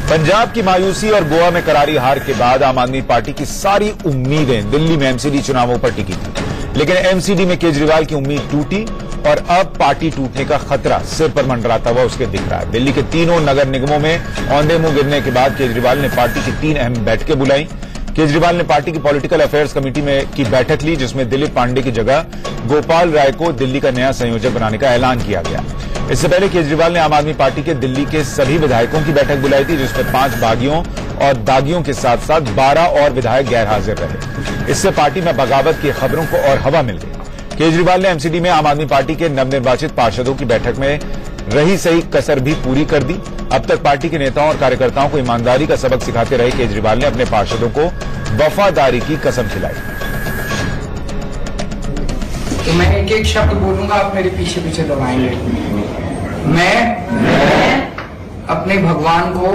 पंजाब की मायूसी और गोवा में करारी हार के बाद आम आदमी पार्टी की सारी उम्मीदें दिल्ली में एमसीडी चुनावों पर टिकी थी, लेकिन एमसीडी में केजरीवाल की उम्मीद टूटी और अब पार्टी टूटने का खतरा सिर पर मंडराता हुआ उसके दिख रहा है। दिल्ली के तीनों नगर निगमों में औंधे मुंह गिरने के बाद केजरीवाल ने पार्टी की 3 अहम बैठकें बुलाई। केजरीवाल ने पार्टी की पॉलिटिकल अफेयर्स कमेटी की बैठक ली, जिसमें दिलीप पांडे की जगह गोपाल राय को दिल्ली का नया संयोजक बनाने का ऐलान किया गया। इससे पहले केजरीवाल ने आम आदमी पार्टी के दिल्ली के सभी विधायकों की बैठक बुलाई थी, जिसमें 5 बागियों और दागियों के साथ साथ 12 और विधायक गैर हाजिर रहे। इससे पार्टी में बगावत की खबरों को और हवा मिल गई। केजरीवाल ने एमसीडी में आम आदमी पार्टी के नवनिर्वाचित पार्षदों की बैठक में रही सही कसर भी पूरी कर दी। अब तक पार्टी के नेताओं और कार्यकर्ताओं को ईमानदारी का सबक सिखाते रहे केजरीवाल ने अपने पार्षदों को वफादारी की कसम खिलाई। तो मैं एक एक शब्द बोलूंगा, आप मेरे पीछे पीछे दोहराएंगे। मैं अपने भगवान को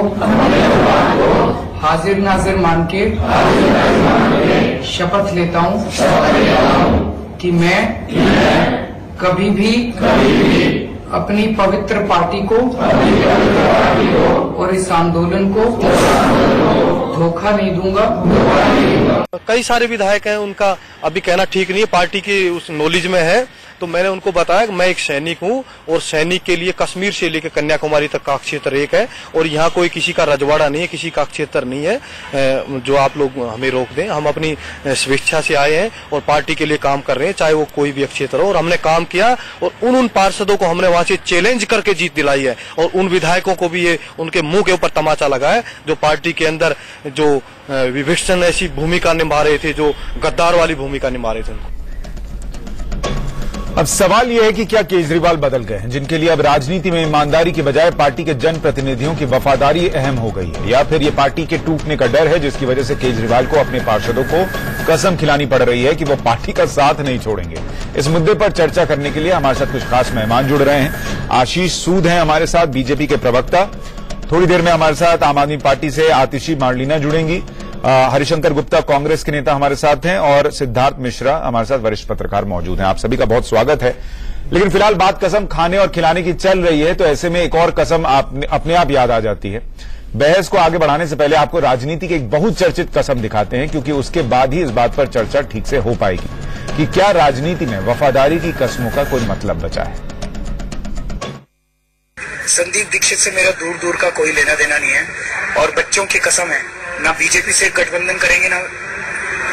हाजिर नाजिर मान के शपथ लेता हूँ कि मैं कभी भी अपनी पवित्र पार्टी को और इस आंदोलन को धोखा नहीं दूंगा। कई सारे विधायक हैं, उनका अभी कहना ठीक नहीं है, पार्टी की उस नॉलेज में है। तो मैंने उनको बताया कि मैं एक सैनिक हूं और सैनिक के लिए कश्मीर से लेकर कन्याकुमारी तक का क्षेत्र एक है और यहाँ कोई किसी का रजवाड़ा नहीं है, किसी का क्षेत्र नहीं है जो आप लोग हमें रोक दें। हम अपनी स्वेच्छा से आए हैं और पार्टी के लिए काम कर रहे हैं, चाहे वो कोई भी क्षेत्र हो। और हमने काम किया और उन पार्षदों को हमने वहां से चैलेंज करके जीत दिलाई है और उन विधायकों को भी ये उनके मुंह के ऊपर तमाचा लगा है जो पार्टी के अंदर जो विभीषण ऐसी भूमिका निभा रहे थे, जो गद्दार वाली भूमिका निभा रहे थे। अब सवाल यह है कि क्या केजरीवाल बदल गए हैं, जिनके लिए अब राजनीति में ईमानदारी की बजाय पार्टी के जनप्रतिनिधियों की वफादारी अहम हो गई है, या फिर ये पार्टी के टूटने का डर है जिसकी वजह से केजरीवाल को अपने पार्षदों को कसम खिलानी पड़ रही है कि वो पार्टी का साथ नहीं छोड़ेंगे। इस मुद्दे पर चर्चा करने के लिए हमारे साथ कुछ खास मेहमान जुड़ रहे हैं। आशीष सूद हैं हमारे साथ, बीजेपी के प्रवक्ता। थोड़ी देर में हमारे साथ आम आदमी पार्टी से आतिशी मार्लिना जुड़ेंगी। हरिशंकर गुप्ता कांग्रेस के नेता हमारे साथ हैं और सिद्धार्थ मिश्रा हमारे साथ वरिष्ठ पत्रकार मौजूद हैं। आप सभी का बहुत स्वागत है। लेकिन फिलहाल बात कसम खाने और खिलाने की चल रही है, तो ऐसे में एक और कसम अपने आप याद आ जाती है। बहस को आगे बढ़ाने से पहले आपको राजनीति की एक बहुत चर्चित कसम दिखाते हैं, क्योंकि उसके बाद ही इस बात पर चर्चा ठीक से हो पाएगी कि क्या राजनीति में वफादारी की कसमों का कोई मतलब बचा है। संदीप दीक्षित से मेरा दूर दूर का कोई लेना देना नहीं है और बच्चों की कसम है, ना बीजेपी से गठबंधन करेंगे ना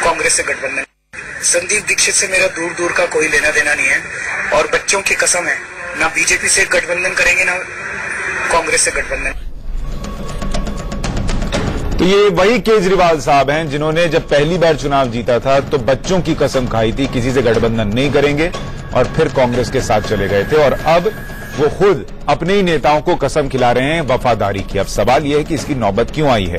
कांग्रेस से गठबंधन। संदीप दीक्षित से मेरा दूर दूर का कोई लेना देना नहीं है और बच्चों की कसम है, ना बीजेपी से गठबंधन करेंगे ना कांग्रेस से गठबंधन। तो ये वही केजरीवाल साहब हैं जिन्होंने जब पहली बार चुनाव जीता था तो बच्चों की कसम खाई थी, किसी से गठबंधन नहीं करेंगे, और फिर कांग्रेस के साथ चले गए थे। और अब वो खुद अपने ही नेताओं को कसम खिला रहे हैं वफादारी की। अब सवाल यह है कि इसकी नौबत क्यों आई है।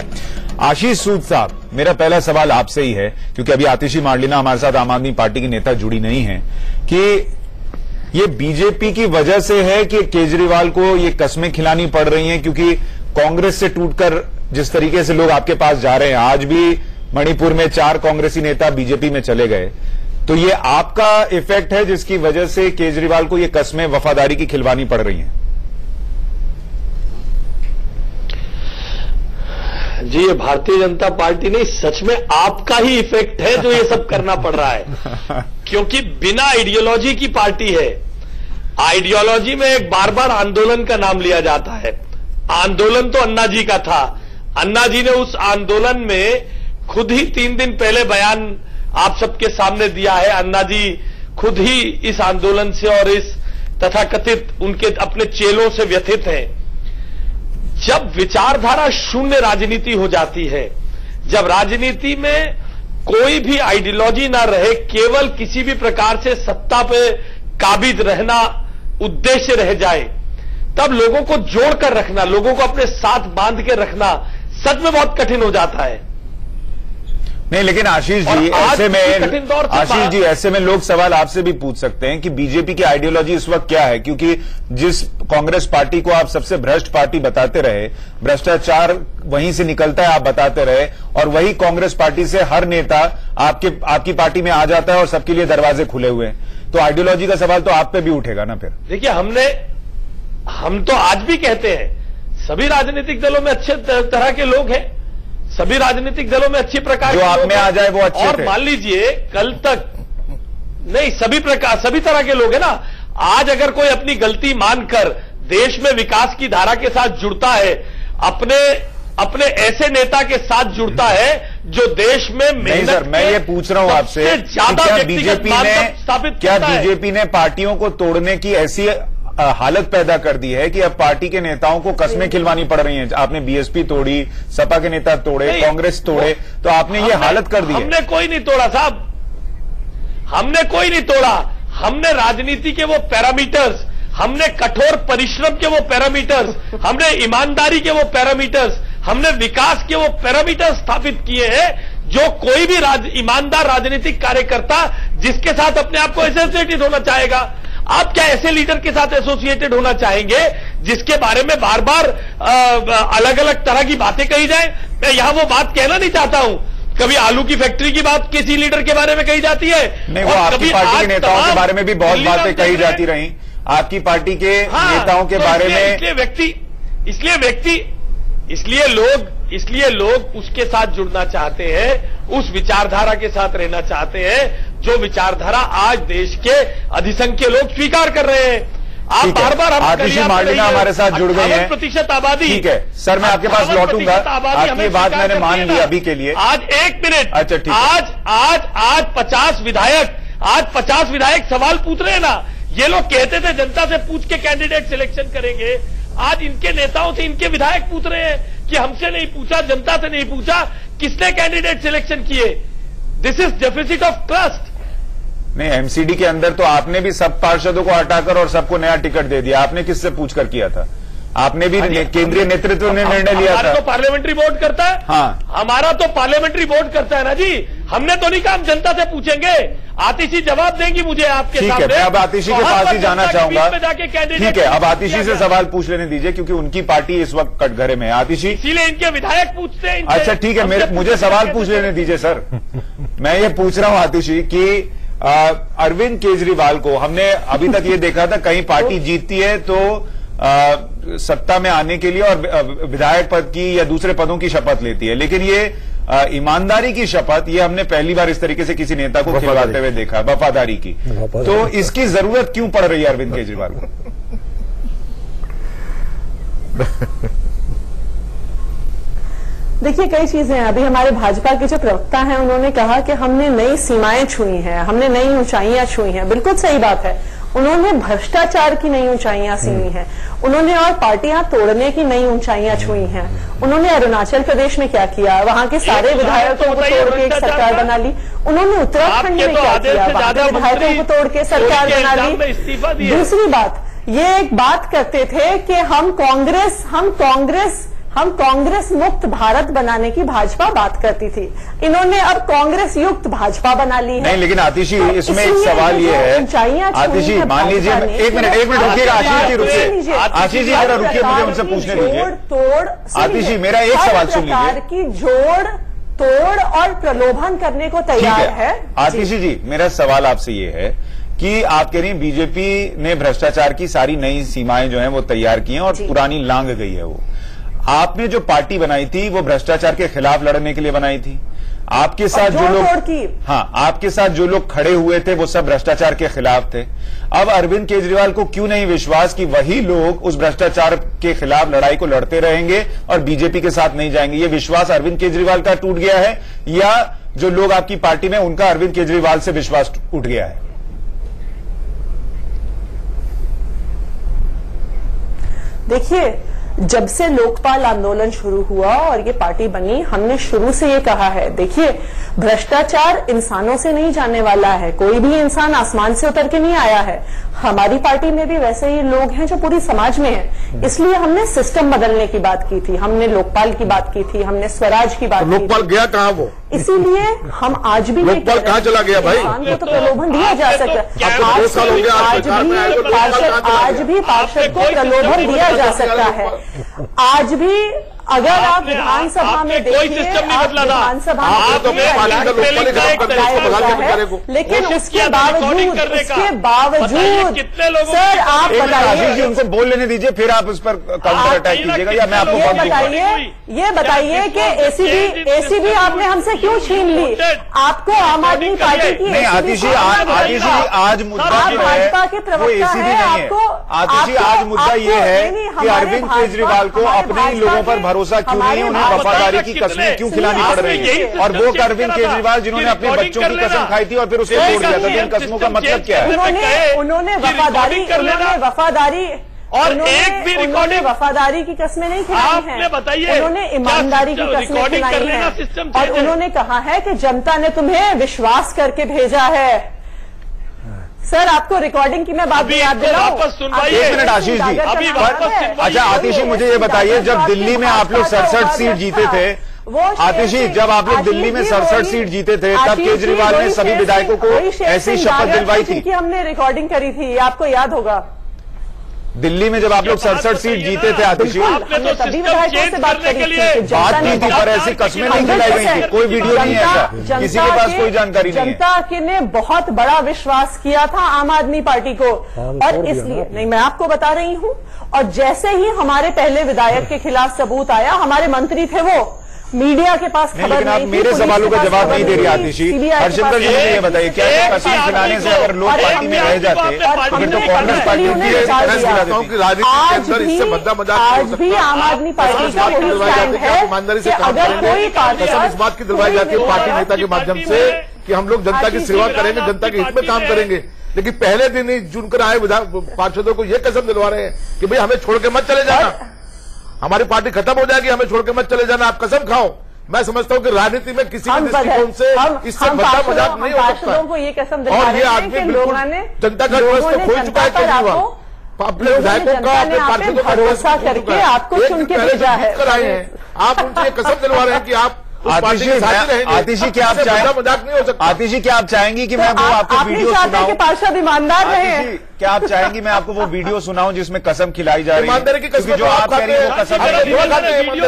आशीष सूद साहब, मेरा पहला सवाल आपसे ही है, क्योंकि अभी आतिशी मार्लिना हमारे साथ आम आदमी पार्टी की नेता जुड़ी नहीं है, कि ये बीजेपी की वजह से है कि केजरीवाल को ये कस्में खिलानी पड़ रही हैं, क्योंकि कांग्रेस से टूटकर जिस तरीके से लोग आपके पास जा रहे हैं, आज भी मणिपुर में 4 कांग्रेसी नेता बीजेपी में चले गए, तो ये आपका इफेक्ट है जिसकी वजह से केजरीवाल को ये कस्में वफादारी की खिलवानी पड़ रही हैं। जी, ये भारतीय जनता पार्टी नहीं, सच में आपका ही इफेक्ट है जो ये सब करना पड़ रहा है, क्योंकि बिना आइडियोलॉजी की पार्टी है। आइडियोलॉजी में एक बार बार आंदोलन का नाम लिया जाता है। आंदोलन तो अन्ना जी का था। अन्ना जी ने उस आंदोलन में खुद ही 3 दिन पहले बयान आप सबके सामने दिया है। अन्ना जी खुद ही इस आंदोलन से और इस तथाकथित उनके अपने चेलों से व्यथित हैं। जब विचारधारा शून्य राजनीति हो जाती है, जब राजनीति में कोई भी आइडियोलॉजी ना रहे, केवल किसी भी प्रकार से सत्ता पे काबिज रहना उद्देश्य रह जाए, तब लोगों को जोड़कर रखना, लोगों को अपने साथ बांध के रखना सच में बहुत कठिन हो जाता है। नहीं, लेकिन आशीष जी ऐसे में लोग सवाल आपसे भी पूछ सकते हैं कि बीजेपी की आइडियोलॉजी इस वक्त क्या है, क्योंकि जिस कांग्रेस पार्टी को आप सबसे भ्रष्ट पार्टी बताते रहे, भ्रष्टाचार वहीं से निकलता है आप बताते रहे, और वही कांग्रेस पार्टी से हर नेता आपकी पार्टी में आ जाता है और सबके लिए दरवाजे खुले हुए हैं, तो आइडियोलॉजी का सवाल तो आप पे भी उठेगा ना। फिर देखिए, हम तो आज भी कहते हैं सभी राजनीतिक दलों में अच्छे तरह के लोग हैं, सभी राजनीतिक दलों में अच्छी प्रकार जो आप में आ जाए वो अच्छे और थे। मान लीजिए कल तक नहीं, सभी तरह के लोग हैं ना। आज अगर कोई अपनी गलती मानकर देश में विकास की धारा के साथ जुड़ता है, अपने ऐसे नेता के साथ जुड़ता है जो देश में नहीं सर, मैं ये पूछ रहा हूं आपसे, ज्यादा क्या बीजेपी ने पार्टियों को तोड़ने की ऐसी हालत पैदा कर दी है कि अब पार्टी के नेताओं को कस्में खिलवानी पड़ रही हैं? आपने बीएसपी तोड़ी, सपा के नेता तोड़े, कांग्रेस तोड़े, तो आपने ये हालत कर दी है। हमने कोई नहीं तोड़ा साहब, हमने कोई नहीं तोड़ा। हमने राजनीति के वो पैरामीटर्स, हमने कठोर परिश्रम के वो पैरामीटर्स, हमने ईमानदारी के वो पैरामीटर्स, हमने विकास के वो पैरामीटर्स स्थापित किए हैं जो कोई भी ईमानदार राजनीतिक कार्यकर्ता जिसके साथ अपने आप को एसोसिएटेड होना चाहेगा। आप क्या ऐसे लीडर के साथ एसोसिएटेड होना चाहेंगे जिसके बारे में बार बार अलग अलग तरह की बातें कही जाए? मैं यहां वो बात कहना नहीं चाहता हूं। कभी आलू की फैक्ट्री की बात किसी लीडर के बारे में कही जाती है, नहीं वो आपकी पार्टी के नेताओं के बारे में भी बहुत बातें कही जाती रही, आपकी पार्टी के नेताओं के बारे में। इसलिए लोग उसके साथ जुड़ना चाहते हैं, उस विचारधारा के साथ रहना चाहते हैं जो विचारधारा आज देश के अधिसंख्य लोग स्वीकार कर रहे हैं। आप बार बार आतिशी मार्लिना हमारे साथ जुड़ गए हैं। 58% आबादी। ठीक है सर, मैं आपके पास लौटूंगा, आपकी बात मैंने मान ली अभी के लिए। आज 1 मिनट, अच्छा ठीक है। आज 50 विधायक सवाल पूछ रहे हैं ना। ये लोग कहते थे जनता से पूछ के कैंडिडेट सिलेक्शन करेंगे, आज इनके नेताओं से इनके विधायक पूछ रहे हैं कि हमसे नहीं पूछा, जनता से नहीं पूछा, किसने कैंडिडेट सिलेक्शन किए? This is deficit of trust. नहीं, एमसीडी के अंदर तो आपने भी सब पार्षदों को हटाकर और सबको नया टिकट दे दिया। आपने किससे पूछकर किया था? आपने भी केंद्रीय नेतृत्व ने निर्णय लिया था। हमारा तो पार्लियामेंट्री बोर्ड करता है। हाँ, हमारा तो पार्लियामेंट्री बोर्ड करता है ना जी। हमने तो नहीं कहा हम जनता से पूछेंगे। आतिशी जवाब देंगी मुझे आपके सामने। ठीक है, मैं अब आतिशी के पास ही जाना चाहूंगा। ठीक है, अब आतिशी से सवाल पूछ लेने दीजिए क्योंकि उनकी पार्टी इस वक्त कटघरे में है। आतिशी, इसीलिए इनके विधायक पूछते हैं। अच्छा ठीक है, मुझे सवाल पूछ लेने दीजिए सर। मैं ये पूछ रहा हूं आतिशी कि अरविंद केजरीवाल को हमने अभी तक ये देखा था कहीं पार्टी जीतती है तो सत्ता में आने के लिए और विधायक पद की या दूसरे पदों की शपथ लेती है, लेकिन ये ईमानदारी की शपथ ये हमने पहली बार इस तरीके से किसी नेता को खिलवाते हुए देखा, वफादारी की। तो इसकी जरूरत क्यों पड़ रही है अरविंद केजरीवाल को? देखिए कई चीजें हैं। अभी हमारे भाजपा के जो प्रवक्ता हैं उन्होंने कहा कि हमने नई सीमाएं छुई हैं, हमने नई ऊंचाइयां छुई हैं। बिल्कुल सही बात है। उन्होंने भ्रष्टाचार की नई ऊंचाइयां छुई हैं, उन्होंने और पार्टियां तोड़ने की नई ऊंचाइयां छुई हैं। उन्होंने अरुणाचल प्रदेश में क्या किया, वहां के सारे विधायकों को तोड़ के एक सरकार बना ली। उन्होंने उत्तराखंड में क्या किया, वहां के विधायकों को तोड़ के सरकार बना ली। दूसरी बात, ये एक बात करते थे कि हम कांग्रेस मुक्त भारत बनाने की भाजपा बात करती थी। इन्होंने अब कांग्रेस युक्त भाजपा बना ली है। नहीं, लेकिन आतिशी तो इसमें एक सवाल ये है, आतिशी मान लीजिए, एक मिनट रुकिएगा, आशीष जी रुकिए, आशीष जी जरा रुकिए, मुझे उनसे पूछने दीजिए। तोड़ आतिशी, मेरा एक सवाल सुन लीजिए। की जोड़ तोड़ और प्रलोभन करने को तैयार है। आतिशी जी, मेरा सवाल आपसे ये है कि आप कह रही हैं बीजेपी ने भ्रष्टाचार की सारी नई सीमाएं जो हैं वो तैयार की हैं और पुरानी लांग गई है। वो आपने जो पार्टी बनाई थी वो भ्रष्टाचार के खिलाफ लड़ने के लिए बनाई थी। आपके साथ जो लोग आपके साथ जो लोग खड़े हुए थे वो सब भ्रष्टाचार के खिलाफ थे। अब अरविंद केजरीवाल को क्यों नहीं विश्वास कि वही लोग उस भ्रष्टाचार के खिलाफ लड़ाई को लड़ते रहेंगे और बीजेपी के साथ नहीं जाएंगे? ये विश्वास अरविंद केजरीवाल का टूट गया है या जो लोग आपकी पार्टी में उनका अरविंद केजरीवाल से विश्वास उठ गया है? देखिए, जब से लोकपाल आंदोलन शुरू हुआ और ये पार्टी बनी, हमने शुरू से ये कहा है, देखिए भ्रष्टाचार इंसानों से नहीं जाने वाला है। कोई भी इंसान आसमान से उतर के नहीं आया है। हमारी पार्टी में भी वैसे ही लोग हैं जो पूरी समाज में हैं। इसलिए हमने सिस्टम बदलने की बात की थी, हमने लोकपाल की बात की थी, हमने स्वराज की बात की थी। लोकपाल गया कहाँ वो? इसीलिए हम आज भी लोकपाल कहाँ चला गया भाई? इंसान को तो प्रलोभन दिया जा सकता है। आज भी पार्षद को प्रलोभन दिया जा सकता है। आज भी अगर आप विधानसभा में कोई सिस्टम नहीं बदला था। लेकिन उसके बावजूद कितने लोगों सर आप आशीष जी उनको बोल लेने दीजिए, फिर आप उस पर काउंटर अटैक कीजिएगा या मैं आपको ये बताइए कि एसीबी आपने हमसे क्यों छीन ली? आपको आम आदमी पार्टी की नहीं आतिशी आज मुद्दा जो है वो एसीबी नहीं है। आतिशी आज मुद्दा ये है कि अरविंद केजरीवाल को अपने ही लोगों पर भरोसा क्यों नहीं, उन्हें वफादारी की कस्में क्यों खिलानी पड़ रही है। और वो अरविंद केजरीवाल जिन्होंने अपने बच्चों की कसम खाई थी और फिर उसको तोड़ दिया था, इन कस्मों का मतलब क्या है? उन्होंने वफादारी और एक भी रिकॉर्डिंग वफादारी की कस्में नहीं खिलाई हैं। बताइए, उन्होंने ईमानदारी की कस्में खिलाई हैं और उन्होंने कहा है कि जनता ने तुम्हें विश्वास करके भेजा है। सर आपको रिकॉर्डिंग की मैं बात याद दिलाऊं? वापस सुनवाइए। एक मिनट आशीष जी, अच्छा आतिशी मुझे ये बताइए, जब दिल्ली में आप लोग 67 सीट जीते थे, आतिशी जब आप लोग दिल्ली में 67 सीट जीते थे तब केजरीवाल ने सभी विधायकों को ऐसी शपथ दिलवाई थी कि हमने रिकॉर्डिंग करी थी, आपको याद होगा। दिल्ली में जब आप लोग 67 सीट जीते थे आतिशी, आपने तो सिस्टम चेंज करने के लिए बात की थी पर ऐसी कस्में नहीं खिलाई गई थी, कोई वीडियो नहीं है ऐसा, किसी के पास कोई जानकारी नहीं है। जनता ने बहुत बड़ा विश्वास किया था आम आदमी पार्टी को और इसलिए नहीं, मैं आपको बता रही हूं। और जैसे ही हमारे पहले विधायक के खिलाफ सबूत आया, हमारे मंत्री थे वो, मीडिया के पास खबर लेकिन आप मेरे सवालों का जवाब नहीं दे रही आतिशी। हरशिंदर जी मुझे ये बताइए, क्या कसम खिलाने से अगर लोग पार्टी में रह जाते तो फिर तो कांग्रेस पार्टी आज भी आम आदमी पार्टी का वही स्टैंड है कि अगर कोई कसम इस बात की दिलवाई जाती है पार्टी नेता के माध्यम से कि हम लोग जनता की सेवा करेंगे, जनता के हित में काम करेंगे, लेकिन पहले दिन ही चुनकर आए पार्षदों को ये कसम दिलवा रहे हैं कि भाई हमें छोड़ के मत चले जाना, हमारी पार्टी खत्म हो जाएगी, हमें छोड़ के मत चले जाना, आप कसम खाओ। मैं समझता हूँ कि राजनीति में किसी भी दृष्टिकोण से इससे बड़ा मजाक नहीं हो सकता। और ये आदमी बिल्कुल जनता का ट्रस्ट तो खो चुका है केजरीवाल, अपने विधायकों का, अपने पार्षदों का भरोसा करके आपको चुन के भेजा है। आप उनसे ये कसम दिलवा रहे हैं कि आप आतिशी क्या आप चाहेंगे, मजाक नहीं हो सकता। आतिशी क्या आप चाहेंगी कि मैं वो आपको वीडियो सुनाऊं? पार्षद ईमानदार रहे। क्या आप चाहेंगी मैं आपको वो वीडियो सुनाऊं जिसमें कसम खिलाई जा रही है? ईमानदारी की कसम जो आप कह रही है वो कसम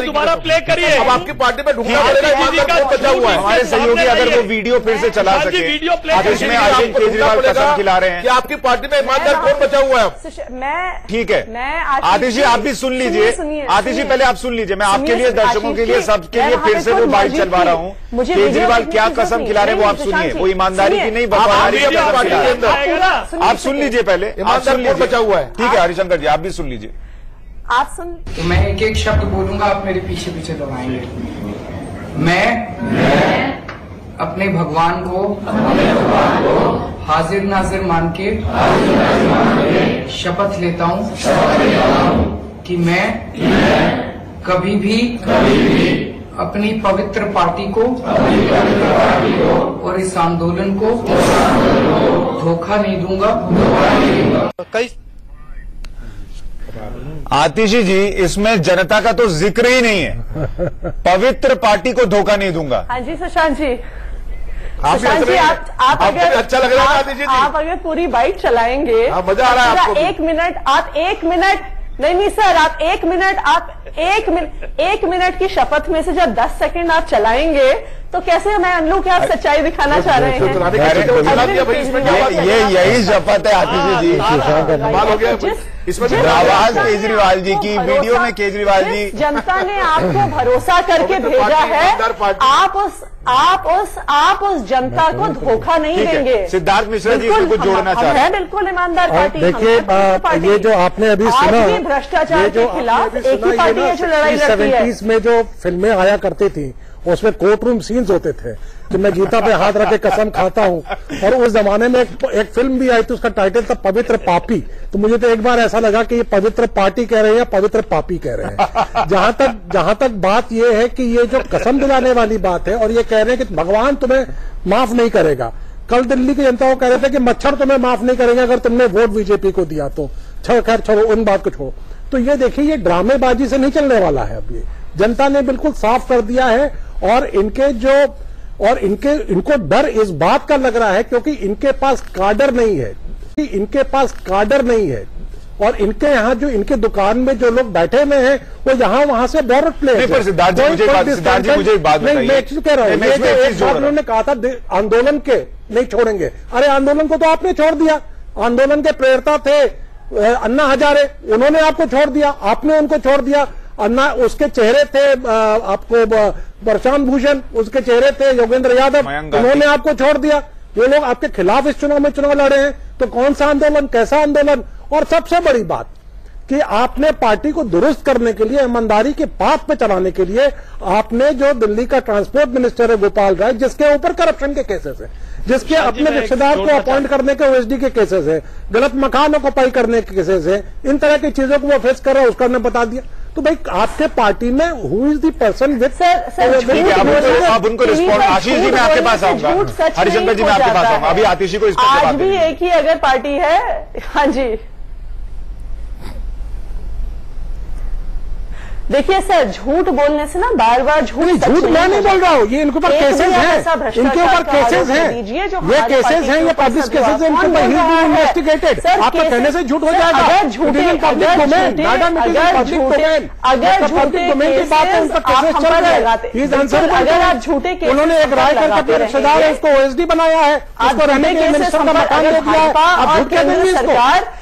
दोबारा प्ले करिए। अब आपकी पार्टी में ढूंढना पड़ेगा ईमानदार बचा हुआ है। हमारे सहयोगी अगर वो वीडियो फिर से चला सके, जिसमें अरविंद केजरीवाल कसम खिला रहे हैं कि आपकी पार्टी में ईमानदार कौन बचा हुआ है। मैं ठीक है आतिशी आप भी सुन लीजिए। आतिशी पहले आप सुन लीजिए, मैं आपके लिए, दर्शकों के लिए, सबके लिए फिर से वो बाइट चलवा रहा हूँ। केजरीवाल क्या कसम खिला रहे हैं वो आप सुनिए, वो ईमानदारी की नहीं वफादारी की कसम खिला रहे हैं। आप सुन लीजिए पहले, ईमानदार कौन बचा हुआ है। ठीक है हरिशंकर जी आप भी सुन लीजिए। आप सुन, तो मैं एक एक शब्द बोलूंगा, आप मेरे पीछे पीछे दोहराएंगे। मैं अपने भगवान को हाजिर नाजिर मान के शपथ लेता हूँ कि मैं कभी भी अपनी पवित्र पार्टी को और इस आंदोलन को धोखा नहीं दूंगा। आतिशी जी इसमें जनता का तो जिक्र ही नहीं है, पवित्र पार्टी को धोखा नहीं दूंगा। हाँ जी सुशांत जी, सुशांत जी आप अगर अच्छा लग रहा है आतिशी जी, आप अगर पूरी बाइट चलाएंगे, मजा आ रहा है आपको। एक मिनट नहीं सर, आप एक मिनट की शपथ में से जब 10 सेकंड आप चलाएंगे तो कैसे मैं अनलू कि आप सच्चाई दिखाना चाह रहे हैं? ये यही शपथ है आतिशी जी। कमाल हो गया इसमें आवाज केजरीवाल जी की, वीडियो में केजरीवाल जी। जनता ने आपको भरोसा करके भेजा है, आप उस जनता को धोखा नहीं देंगे। सिद्धार्थ मिश्रा जी इसको जोड़ना चाह रहे हैं। बिल्कुल ईमानदार पार्टी। देखिए ये जो आपने अभी सुना, भ्रष्टाचार के खिलाफ एक ही पार्टी है जो लड़ाई लड़ती है। 70s में जो फिल्में आया करती थी उसमें कोर्ट रूम सीन्स होते थे कि मैं गीता पे हाथ रख के कसम खाता हूं, और उस जमाने में एक फिल्म भी आई थी, उसका टाइटल था पवित्र पापी। तो मुझे तो एक बार ऐसा लगा कि ये पवित्र पार्टी कह रहे हैं या पवित्र पापी कह रहे हैं। जहां तक बात ये है कि ये जो कसम दिलाने वाली बात है और ये कह रहे हैं कि भगवान तुम्हें माफ नहीं करेगा। कल दिल्ली की जनता को कह रहे थे कि मच्छर तुम्हें माफ नहीं करेंगे अगर तुमने वोट बीजेपी को दिया तो। खैर छोड़ो, उन बात को छोड़ो। तो ये देखिए ये ड्रामेबाजी से नहीं चलने वाला है। अब ये जनता ने बिल्कुल साफ कर दिया है और इनको डर इस बात का लग रहा है क्योंकि इनके पास काडर नहीं है, और इनके यहाँ जो इनके दुकान में जो लोग बैठे हुए हैं वो यहाँ वहां से बॉर्डर प्ले। सिद्धार्थ जी मुझे एक बात बताइए। मैं एक्चुअली कह रहा हूँ, एक बात उन्होंने कहा था आंदोलन के नहीं छोड़ेंगे। अरे आंदोलन को तो आपने छोड़ दिया। आंदोलन के प्रेरता थे अन्ना हजारे, उन्होंने आपको छोड़ दिया, आपने उनको छोड़ दिया। अन्ना उसके चेहरे थे आपको प्रशांत भूषण, उसके चेहरे थे योगेंद्र यादव, उन्होंने आपको छोड़ दिया। ये लोग आपके खिलाफ इस चुनाव में चुनाव लड़े हैं, तो कौन सा आंदोलन, कैसा आंदोलन? और सबसे बड़ी बात कि आपने पार्टी को दुरुस्त करने के लिए, ईमानदारी के पाथ पे चलाने के लिए आपने जो दिल्ली का ट्रांसपोर्ट मिनिस्टर है गोपाल राय, जिसके ऊपर करप्शन के केसेस है, जिसके अपने रिश्तेदार को अपॉइंट करने के ओएसडी के केसेस है, गलत मकान ऑक्युपाई करने के केसेस है, इन तरह की चीजों को वो फेस कर रहा है, उसका ने बता दिया। तो भाई आपके पार्टी में who is the person with आप उनको रिस्पॉन्ड। आशीष जी मैं आपके पास आऊंगा, हरिशंकर जी मैं आपके पास आऊंगा। अभी आतिशी को इस पर आज भी एक ही अगर पार्टी है। हाँ जी देखिए सर, झूठ बोलने से ना बार बार झूठ मैं नहीं बोल रहा हूँ, ये इनके ऊपर केसेस हैं, इनके ऊपर केसेस हैं, ये केसेस हैं, ये पब्लिक केसेस हैं, इनके ऊपर इन्वेस्टिगेटेड। आपके कहने से झूठ हो जाएगा। अगर झूठे की बात है, उन पर केसेस चल रहे। अगर आप झूठे केस, उन्होंने एक राय करके अपने रिश्तेदार है उसको ओएसडी बनाया है, उसको रहने के लिए मिनिस्टर का मकान दे दिया है। आप झूठ कह देंगे इसको,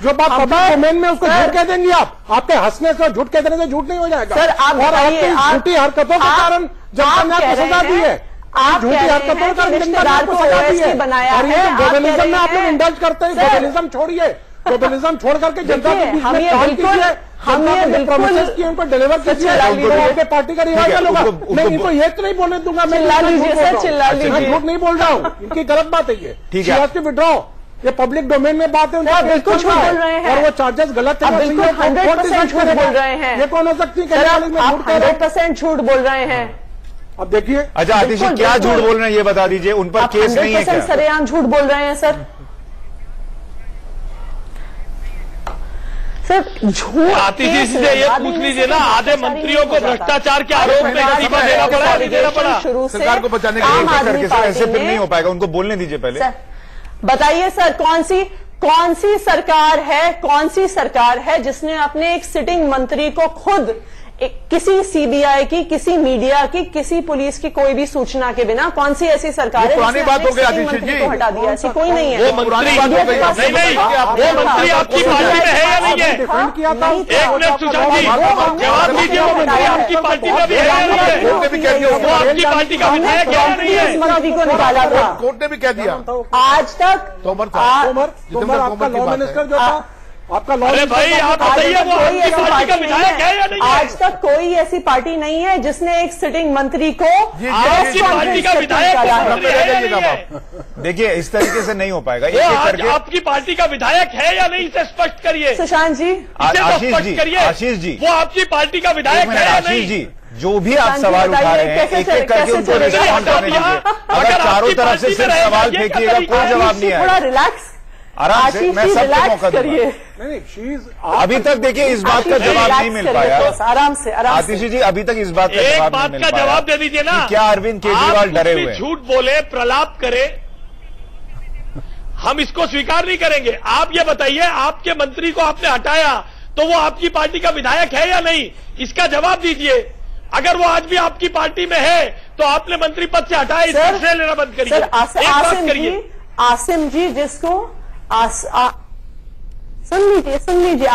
जो बात पब्लिक डोमेन में उसको झूठ कह देंगे आप। आपके हंसने से झूठ कह देने से झूठ नहीं हो जाएगा सर। आप और आपकी झूठी हरकतों के कारण जनता ने आपको सजा दी है। आप झूठी हरकतों के कारण जनता ने आपको सजा दी है। और ये ग्लोबलिज्म में आप लोग इंडल्ज करते हैं। ग्लोबलिज्म छोड़िए, ग्लोबलिज्म छोड़ करके जनता के बीच में काम कीजिए। हम ये प्रोमिसेस की उनको डिलीवर कीजिए। आपके पार्टी का रिवाइवल होगा। मैं इनको ये तो नहीं बोलने दूंगा, मैं झूठ नहीं बोल रहा हूँ, इनकी गलत बात है ये। ठीक है, विड्रॉ, ये पब्लिक डोमेन में बात है, उनका बिल्कुल झूठ बोल रहे हैं और वो चार्जेस गलत है। 100% झूठ बोल रहे हैं। ये कौन हो सकती है? आप 100% झूठ बोल रहे हैं। अब देखिए, अच्छा आतिशी क्या झूठ बोल रहे हैं ये बता दीजिए। उन पर केस नहीं है क्या? सरेआम झूठ बोल रहे हैं सर। झूठ आतिशी से ये पूछ लीजिए ना, आधे मंत्रियों को भ्रष्टाचार के आरोप में इस्तीफा देना पड़ा, नहीं देना पड़ा? सरकार को बचाने के लिए ऐसे फिर नहीं हो पाएगा, उनको बोलने दीजिए पहले। बताइए सर, कौन सी सरकार है जिसने अपने एक सिटिंग मंत्री को खुद किसी सीबीआई की, किसी मीडिया की, किसी पुलिस की कोई भी सूचना के बिना, कौन सी ऐसी सरकार है पुरानी बात हो गई आतिशी जी, को हटा दिया? ऐसी कोई नहीं है। वो मंत्री वो मंत्री आपकी पार्टी में है या नहीं है? एक मिनट सुशांत जी जवाब दीजिए, वो मंत्री आपकी पार्टी में भी है या नहीं है? वो आपकी पार्टी का विधायक है या नहीं है? मंत्री को निकाला था, कोर्ट ने भी कह दिया। आज तक तोमर आपका लॉ मिनिस्टर जो था, आपका लॉ। अरे भाई आप बताइए, वो आपकी पार्टी का विधायक है या नहीं है? आज तक कोई ऐसी पार्टी नहीं है जिसने एक सिटिंग मंत्री को आपकी पार्टी का विधायक है। देखिए इस तरीके से नहीं हो पाएगा। आज आपकी पार्टी का विधायक है या नहीं, इसे स्पष्ट करिए। सुशांत जी, स्पष्ट करिए। आशीष जी, वो आपकी पार्टी का विधायक है या नहीं? आशीष जी, जो भी आप सवाल उठा रहे हैं एक एक करके उनको रिस्पॉन्ड करने दीजिए। अगर चारों तरफ से सिर्फ सवाल फेंकिएगा कोई जवाब नहीं आएगा। थोड़ा रिलैक्स, आराम से, मैं सबको मौका दूंगा। अभी तक देखिए इस बात का जवाब नहीं मिल पाया। आराम से आतिशी जी, अभी तक इस बात का जवाब नहीं मिल पाया। जवाब दे दीजिए ना। क्या अरविंद केजरीवाल डरे हुए? झूठ बोले, प्रलाप करे, हम इसको स्वीकार नहीं करेंगे। आप ये बताइए, आपके मंत्री को आपने हटाया तो वो आपकी पार्टी का विधायक है या नहीं, इसका जवाब दीजिए। अगर वो आज भी आपकी पार्टी में है तो आपने मंत्री पद से हटाया, इसका श्रेय लेना बंद करिए। एक बात करिए, आसिम जी जिसको सुन लीजिए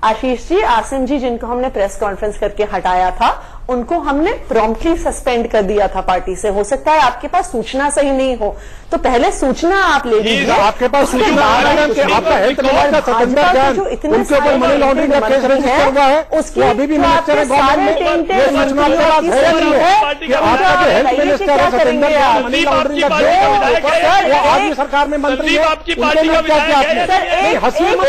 आशीष जी, आसिम जी जिनको हमने प्रेस कॉन्फ्रेंस करके हटाया था, उनको हमने प्रॉम्प्टली सस्पेंड कर दिया था पार्टी से। हो सकता है आपके पास सूचना सही नहीं हो, तो पहले सूचना आप ले लीजिए। आपके पास सूचना आपका हेल्थ मिनिस्टर सतेंद्र जैन, उनके ऊपर मनी लॉन्ड्रिंग का केस रजिस्टर हुआ है, उसके अभी भी मिनिस्टर है गवर्नमेंट में। ये सूचना आपके पास है नहीं है कि आपका जो हेल्थ मिनिस्टर है सतेंद्र जैन, मनी लॉन्ड्रिंग का केस, वो आदमी सरकार में मंत्री है, उनके लिए क्या किया आपने? हंसी मत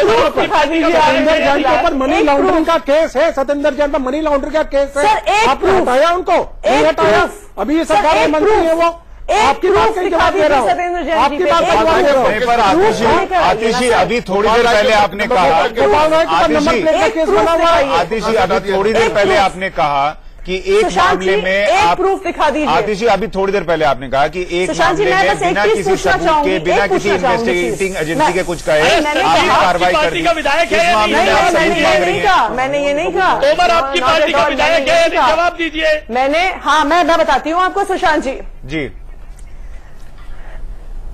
सतेंद्र जैन के ऊपर मनी लॉन्ड्रिंग का केस है, सतेंद्र जैन पर मनी लॉन्ड्रिंग का केस है। आपने हटाया उनको? नहीं हटाया। अभी ये सरकार में मंत्री है वो। आपकी बात का जवाब दे रहा हूँ, आपकी बात का जवाब दे रहा हूँ। पर आतिशी अभी थोड़ी देर पहले आपने कहा, आतिशी अभी थोड़ी देर पहले आपने कहा कि एक मामले में आप प्रूफ दिखा दीजिए। आतिश जी, अभी थोड़ी देर पहले आपने कहा कि एक मामले में बिना किसी सबूत के, बिना किसी इन्वेस्टिगेटिंग एजेंसी के कुछ कहे आप कार्रवाई कर दी। इस मामले में आप सबूत मांग रही हैं। मैंने ये नहीं कहा। तोमर आपकी पार्टी का विधायक है, जवाब दीजिए। मैं बताती हूँ आपको सुशांत जी।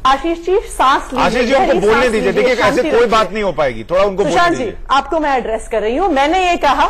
आशीष जी सांस लीजिए। आशीष जी उनको बोलने दीजिए। देखिए ऐसे कोई बात नहीं हो पाएगी, थोड़ा उनको बोलने सुशांत जी दीजिए। आपको मैं एड्रेस कर रही हूं। मैंने ये कहा,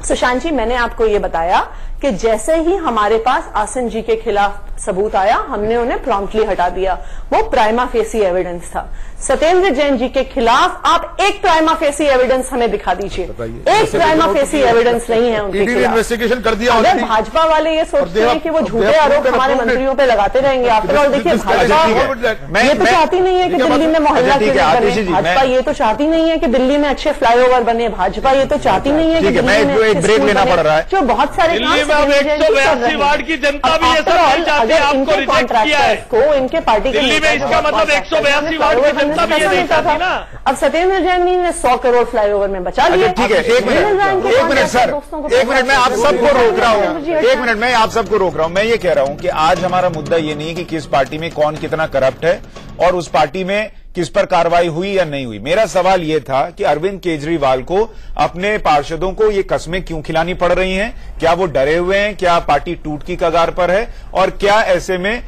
सुशांत जी मैंने आपको ये बताया कि जैसे ही हमारे पास आसन जी के खिलाफ सबूत आया हमने उन्हें प्रॉम्प्टली हटा दिया। वो प्राइमा फेसी एविडेंस था। सत्येंद्र जैन जी के खिलाफ आप एक प्राइमा फेसी एविडेंस हमें दिखा दीजिए। एक प्राइमा फेसी एविडेंस नहीं है उनके खिलाफ। इन्वेस्टिगेशन कर दिया। अगर भाजपा वाले ये सोचते हैं कि वो झूठे आरोप हमारे मंत्रियों पे लगाते रहेंगे, आफ्टर ऑल देखिए भाजपा ये तो चाहती नहीं है कि दिल्ली में मोहल्ला क्लिनिक बने। भाजपा ये तो चाहती नहीं है कि दिल्ली में अच्छे फ्लाईओवर बने। भाजपा ये तो चाहती नहीं है कि दिल्ली में ब्रेक लेना पड़ रहा है। जो बहुत सारे 182 वार्ड की जनता भी ये सब नहीं चाहती, आपको रिजेक्ट किया है। इनके पार्टी के दिल्ली में इसका मतलब 182 वार्ड की जनता भी ये नहीं चाहती ना। अब सत्येंद्र जैन ने 100 करोड़ फ्लाईओवर में बचा लिया। ठीक है, एक मिनट सर, एक मिनट मैं आप सबको रोक रहा हूँ। एक मिनट मैं आप सबको रोक रहा हूँ। मैं ये कह रहा हूँ कि आज हमारा मुद्दा ये नहीं है कि किस पार्टी में कौन कितना करप्ट है और उस पार्टी में किस पर कार्रवाई हुई या नहीं हुई। मेरा सवाल यह था कि अरविंद केजरीवाल को अपने पार्षदों को ये कस्में क्यों खिलानी पड़ रही हैं? क्या वो डरे हुए हैं? क्या पार्टी टूट की कगार पर है? और क्या ऐसे में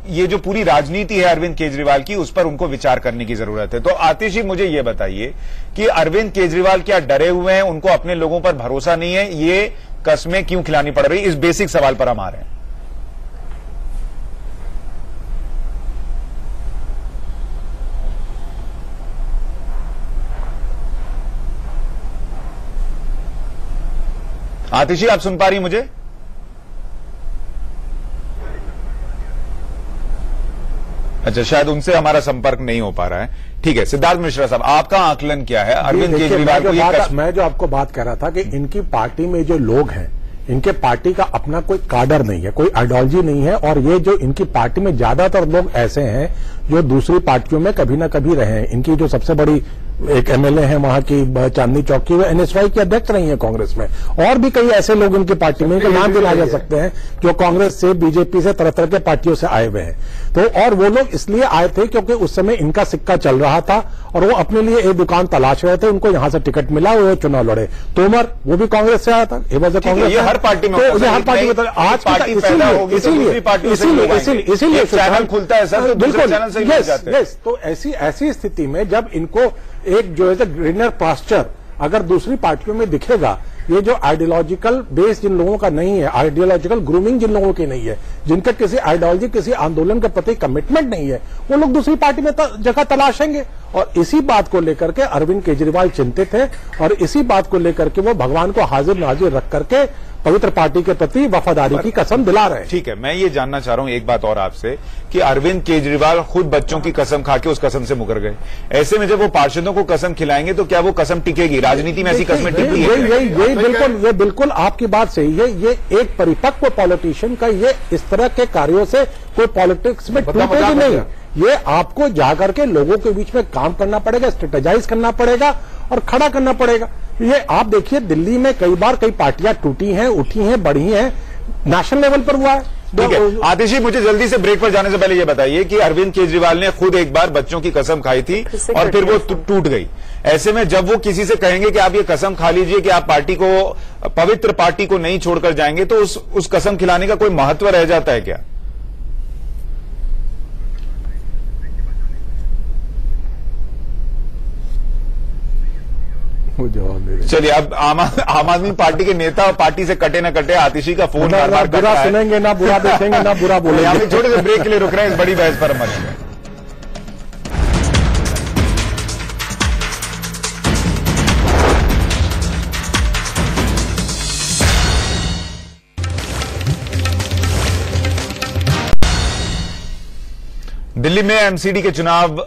ये जो पूरी राजनीति है अरविंद केजरीवाल की, उस पर उनको विचार करने की जरूरत है। तो आतिश जी मुझे ये बताइए कि अरविंद केजरीवाल क्या डरे हुए हैं? उनको अपने लोगों पर भरोसा नहीं है? ये कस्में क्यों खिलानी पड़ रही? इस बेसिक सवाल पर हम आ रहे हैं। आतिश जी आप सुन पा रही मुझे? अच्छा, शायद उनसे हमारा संपर्क नहीं हो पा रहा है। ठीक है, सिद्धार्थ मिश्रा साहब आपका आकलन क्या है? अरविंद केजरीवाल को मैं जो आपको बात कह रहा था कि इनकी पार्टी में जो लोग हैं, इनके पार्टी का अपना कोई काडर नहीं है, कोई आइडियोलॉजी नहीं है। और ये जो इनकी पार्टी में ज्यादातर लोग ऐसे हैं जो दूसरी पार्टियों में कभी ना कभी रहे हैं। इनकी जो सबसे बड़ी एक एमएलए है वहां की चांदनी चौक की, वो एनएसवाई की अध्यक्ष रही है कांग्रेस में। और भी कई ऐसे लोग इनकी पार्टी में, इनके नाम गिनाए जा सकते हैं, जो कांग्रेस से, बीजेपी से, तरह तरह के पार्टियों से आए हुए हैं। तो और वो लोग इसलिए आए थे क्योंकि उस समय इनका सिक्का चल रहा था और वो अपने लिए एक दुकान तलाश रहे थे। उनको यहां से टिकट मिला, वो चुनाव लड़े। तोमर वो भी कांग्रेस से आया था, ये वजह कांग्रेस। ये हर पार्टी में, तो हर पार्टी में आज इसीलिए चैनल खुलता है सर, बिल्कुल। तो ऐसी स्थिति में जब इनको एक जो है ग्रीनर पास्चर अगर दूसरी पार्टियों में दिखेगा, ये जो आइडियोलॉजिकल बेस जिन लोगों का नहीं है, आइडियोलॉजिकल ग्रूमिंग जिन लोगों की नहीं है, जिनका किसी आइडियोलॉजी, किसी आंदोलन के प्रति कमिटमेंट नहीं है, वो लोग दूसरी पार्टी में जगह तलाशेंगे। और इसी बात को लेकर के अरविंद केजरीवाल चिंतित है और इसी बात को लेकर के वो भगवान को हाजिर नाजिर रख करके पवित्र पार्टी के प्रति वफादारी की कसम दिला रहे हैं। ठीक है, मैं ये जानना चाह रहा हूं एक बात और आपसे कि अरविंद केजरीवाल खुद बच्चों की कसम खा के उस कसम से मुकर गए। ऐसे में जब वो पार्षदों को कसम खिलाएंगे तो क्या वो कसम टिकेगी? राजनीति में ऐसी कस्में टिकती है? ये बिल्कुल आपकी बात सही है। ये एक परिपक्व पॉलिटिशियन का ये इस तरह के कार्यों से कोई पॉलिटिक्स में टूटेगी नहीं। ये आपको जाकर के लोगों के बीच में काम करना पड़ेगा, स्ट्रेटेजाइज करना पड़ेगा और खड़ा करना पड़ेगा। ये आप देखिए दिल्ली में कई बार कई पार्टियां टूटी हैं, उठी हैं, बढ़ी हैं, नेशनल लेवल पर हुआ है। ठीक है आतिश जी, मुझे जल्दी से ब्रेक पर जाने से पहले ये बताइए कि अरविंद केजरीवाल ने खुद एक बार बच्चों की कसम खाई थी और फिर वो टूट गई। ऐसे में जब वो किसी से कहेंगे कि आप ये कसम खा लीजिए कि आप पार्टी को, पवित्र पार्टी को नहीं छोड़कर जाएंगे, तो उस कसम खिलाने का कोई महत्व रह जाता है क्या? चलिए, अब आम आदमी पार्टी के नेता और पार्टी से कटे ना कटे, आतिशी का फोन बार-बार बुरा सुनेंगे ना, बुरा देखेंगे ना, बुरा बोलेंगे। हम छोटे से ब्रेक के लिए रुक रहे हैं, इस बड़ी बहस पर हम दिल्ली में एमसीडी के चुनाव